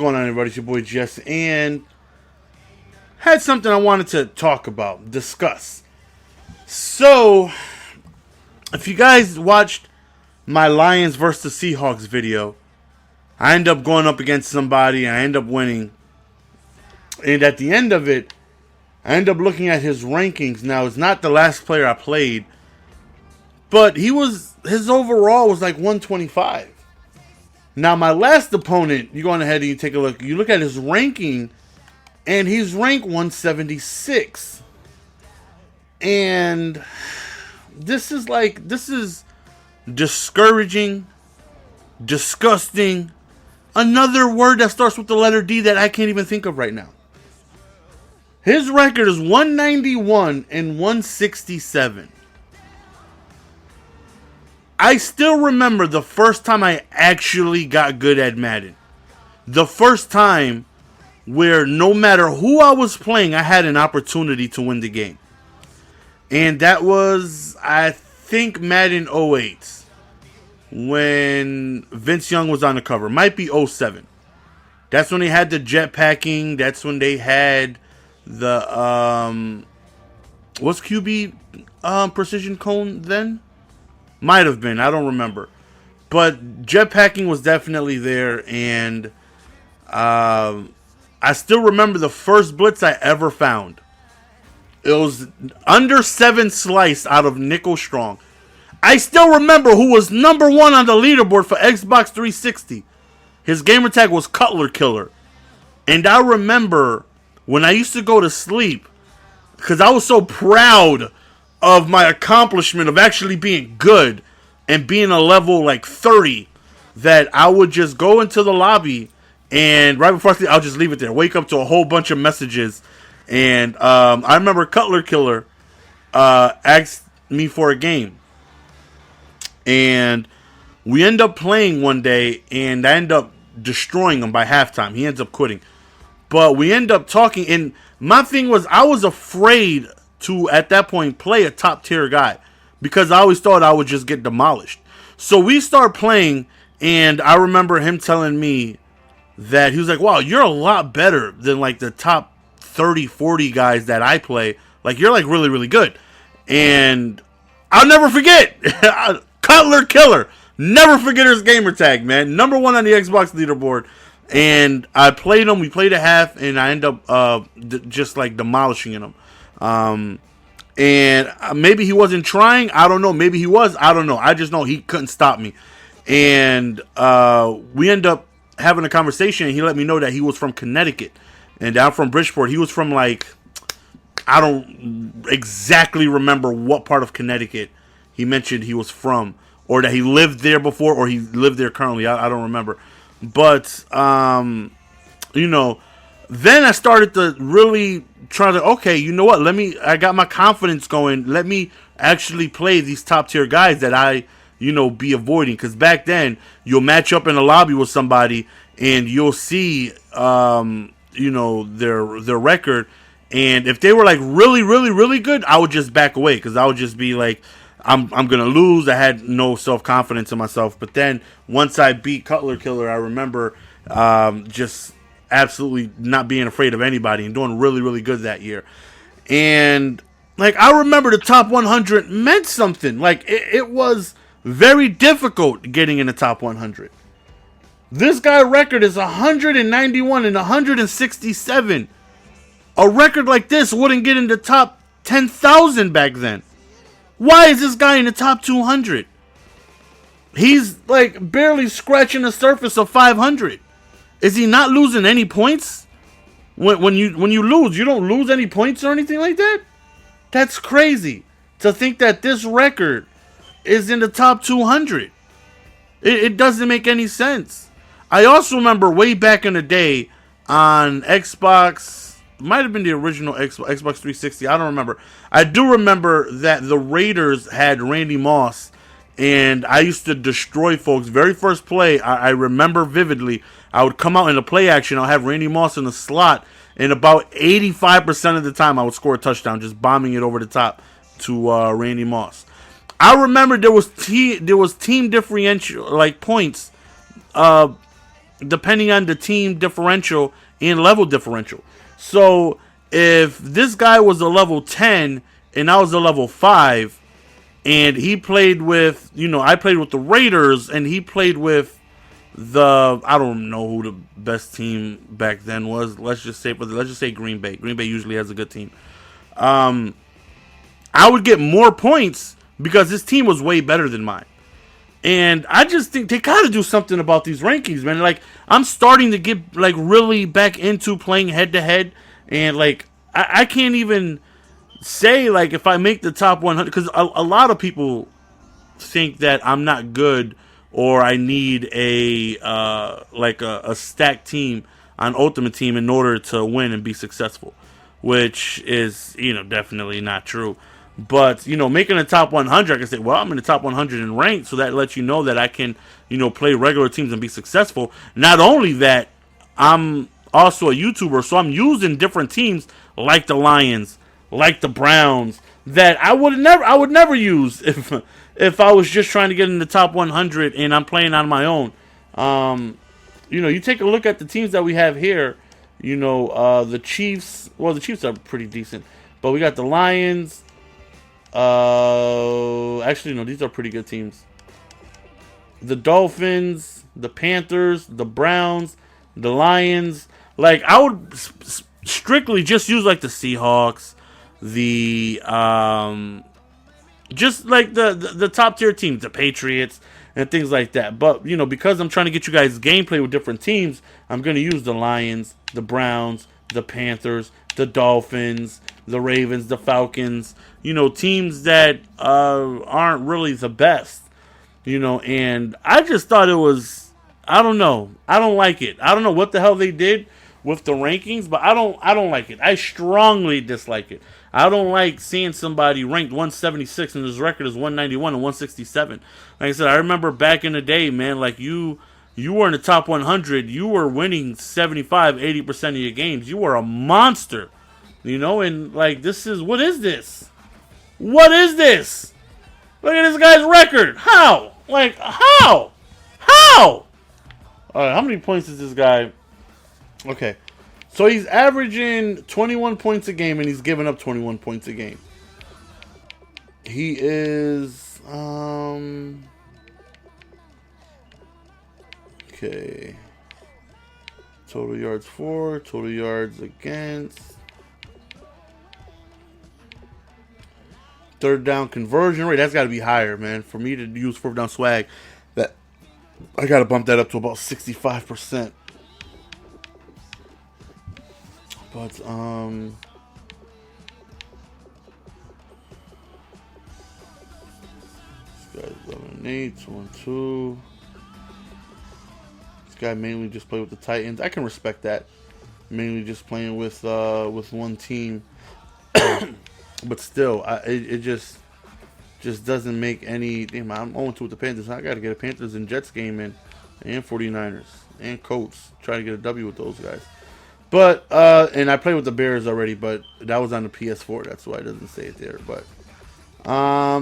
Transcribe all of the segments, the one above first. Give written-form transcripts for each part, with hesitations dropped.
going on, everybody? It's your boy Jess, and had something I wanted to talk about, discuss. So, if you guys watched my Lions versus Seahawks video, I end up going up against somebody, and I end up winning. And at the end of it, I end up looking at his rankings. Now, it's not the last player I played, but his overall was like 125. Now, my last opponent, you go on ahead and you take a look. You look at his ranking, and he's ranked 176. And this is discouraging, disgusting. Another word that starts with the letter D that I can't even think of right now. His record is 191 and 167. I still remember the first time I actually got good at Madden. The first time where no matter who I was playing, I had an opportunity to win the game. And that was, I think, Madden 08. When Vince Young was on the cover. Might be 07. That's when they had the jetpacking. That's when they had the, what's QB precision cone then? Might have been. I don't remember. But jetpacking was definitely there. And I still remember the first blitz I ever found. It was under 7 slice out of nickel strong. I still remember who was number 1 on the leaderboard for Xbox 360. His gamer tag was Cutler Killer. And I remember when I used to go to sleep, because I was so proud of my accomplishment of actually being good and being a level like 30, that I would just go into the lobby and right before I sleep, I'll just leave it there. Wake up to a whole bunch of messages. And I remember Cutler Killer asked me for a game. And we end up playing one day, and I end up destroying him by halftime. He ends up quitting. But we end up talking, and my thing was I was afraid to, at that point, play a top-tier guy because I always thought I would just get demolished. So we start playing, and I remember him telling me that he was like, wow, you're a lot better than like the top 30, 40 guys that I play. Like, you're like really, really good. And I'll never forget. Cutler Killer. Never forget his gamer tag, man. Number 1 on the Xbox leaderboard. And I played him. We played a half, and I end up just like demolishing him. And maybe he wasn't trying. I don't know. Maybe he was. I don't know. I just know he couldn't stop me. And we end up having a conversation, and he let me know that he was from Connecticut. And I'm from Bridgeport. He was from like, I don't exactly remember what part of Connecticut he mentioned he was from, or that he lived there before, or he lived there currently. I don't remember. But, you know, then I started to really try to, okay, you know what? I got my confidence going. Let me actually play these top tier guys that I, be avoiding. Because back then, you'll match up in a lobby with somebody and you'll see, their record. And if they were like really, really, really good, I would just back away because I would just be like, I'm gonna lose. I had no self-confidence in myself. But then once I beat Cutler Killer, I remember just absolutely not being afraid of anybody and doing really, really good that year. And like I remember the top 100 meant something. Like it was very difficult getting in the top 100. This guy's record is 191 and 167. A record like this wouldn't get in the top 10,000 back then. Why is this guy in the top 200? He's like barely scratching the surface of 500. Is he not losing any points? When you lose, you don't lose any points or anything like that? That's crazy to think that this record is in the top 200. It doesn't make any sense. I also remember way back in the day on Xbox, might have been the original Xbox 360. I don't remember. I do remember that the Raiders had Randy Moss, and I used to destroy folks. Very first play, I remember vividly. I would come out in the play action. I'll have Randy Moss in the slot, and about 85% of the time, I would score a touchdown, just bombing it over the top to Randy Moss. I remember there was team differential, like points, depending on the team differential and level differential. So if this guy was a level 10 and I was a level 5, and he played with, I played with the Raiders, and he played with I don't know who the best team back then was. Let's just say Green Bay. Green Bay usually has a good team. I would get more points because his team was way better than mine. And I just think they gotta do something about these rankings, man. Like, I'm starting to get, like, really back into playing head-to-head. And, like, I can't even say, like, if I make the top 100. Because a lot of people think that I'm not good or I need a stacked team on Ultimate Team in order to win and be successful. Which is, definitely not true. But, making a top 100, I can say, well, I'm in the top 100 in rank, so that lets you know that I can, play regular teams and be successful. Not only that, I'm also a YouTuber, so I'm using different teams like the Lions, like the Browns, that I would never use if I was just trying to get in the top 100 and I'm playing on my own. You take a look at the teams that we have here. The Chiefs. Well, the Chiefs are pretty decent, but we got the Lions. Actually, no, these are pretty good teams. The Dolphins, the Panthers, the Browns, the Lions. Like, I would strictly just use, like, the Seahawks, just like the top tier teams, the Patriots, and things like that. But, because I'm trying to get you guys gameplay with different teams, I'm going to use the Lions, the Browns, the Panthers, the Dolphins, the Ravens, the Falcons, teams that aren't really the best, and I just thought it was, I don't know. I don't like it. I don't know what the hell they did with the rankings, but I don't like it. I strongly dislike it. I don't like seeing somebody ranked 176 and his record is 191 and 167. Like I said, I remember back in the day, man, like you were in the top 100, you were winning 75, 80% of your games. You were a monster. And like, what is this? What is this? Look at this guy's record. How? Like, how? How? Alright, how many points is this guy? Okay. So he's averaging 21 points a game and he's giving up 21 points a game. He is, okay. Total yards for, total yards against. Third down conversion rate, that's got to be higher, man. For me to use fourth down swag, that I got to bump that up to about 65%. But this guy's 11-8, 2-2. This guy mainly just played with the Titans. I can respect that. Mainly just playing with one team. But still, it just doesn't make any. Damn, I'm 0-2 with the Panthers. I got to get a Panthers and Jets game in, and 49ers and Colts. Try to get a W with those guys. But and I played with the Bears already, but that was on the PS4. That's why it doesn't say it there. But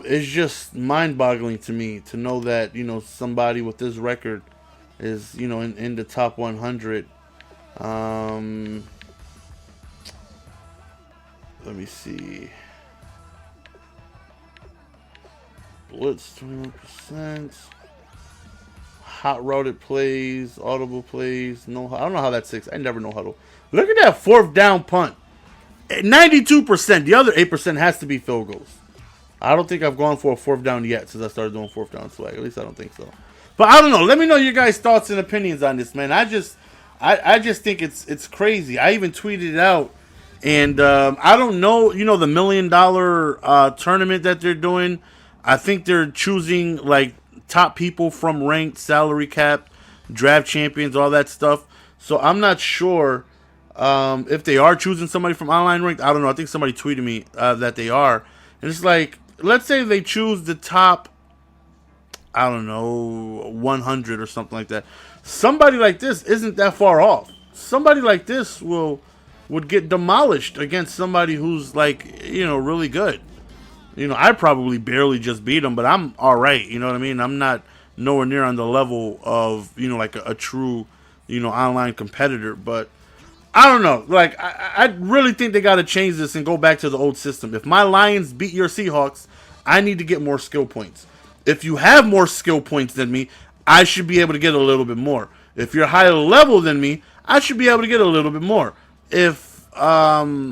it's just mind-boggling to me to know that somebody with this record is in the top 100. Let me see. Blitz 21%. Hot routed plays, audible plays. No, I don't know how that's 6. I never know huddle. Look at that fourth down punt. 92%. The other 8% has to be field goals. I don't think I've gone for a fourth down yet since I started doing fourth down swag. At least I don't think so. But I don't know. Let me know your guys' thoughts and opinions on this, man. I just think it's crazy. I even tweeted it out. And I don't know, the $1 million tournament that they're doing. I think they're choosing like top people from ranked, salary cap, draft champions, all that stuff. So I'm not sure if they are choosing somebody from online ranked. I don't know. I think somebody tweeted me that they are. And it's like, let's say they choose the top, I don't know, 100 or something like that. Somebody like this isn't that far off. Somebody like this would get demolished against somebody who's like, really good. I probably barely just beat him, but I'm all right. You know what I mean? I'm not nowhere near on the level of, like a true online competitor. But I don't know. Like, I really think they got to change this and go back to the old system. If my Lions beat your Seahawks, I need to get more skill points. If you have more skill points than me, I should be able to get a little bit more. If you're higher level than me, I should be able to get a little bit more. If, all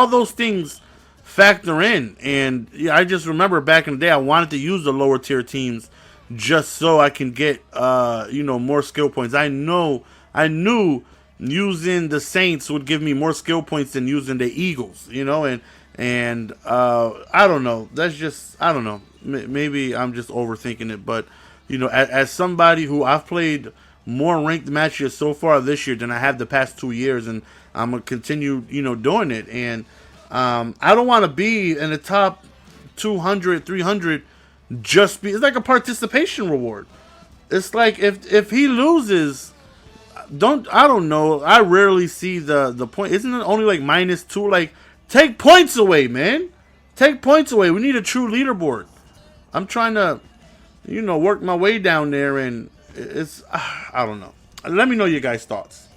those things factor in. And yeah, I just remember back in the day, I wanted to use the lower tier teams just so I can get, more skill points. I knew using the Saints would give me more skill points than using the Eagles, and I don't know. That's just, I don't know. Maybe I'm just overthinking it, but as somebody who I've played more ranked matches so far this year than I have the past 2 years, and I'm gonna continue, doing it. And I don't want to be in the top 200, 300. It's like a participation reward. It's like if he loses, I don't know. I rarely see the point. Isn't it only like -2? Like, take points away, man. Take points away. We need a true leaderboard. I'm trying to, work my way down there, and it's, I don't know. Let me know your guys' thoughts.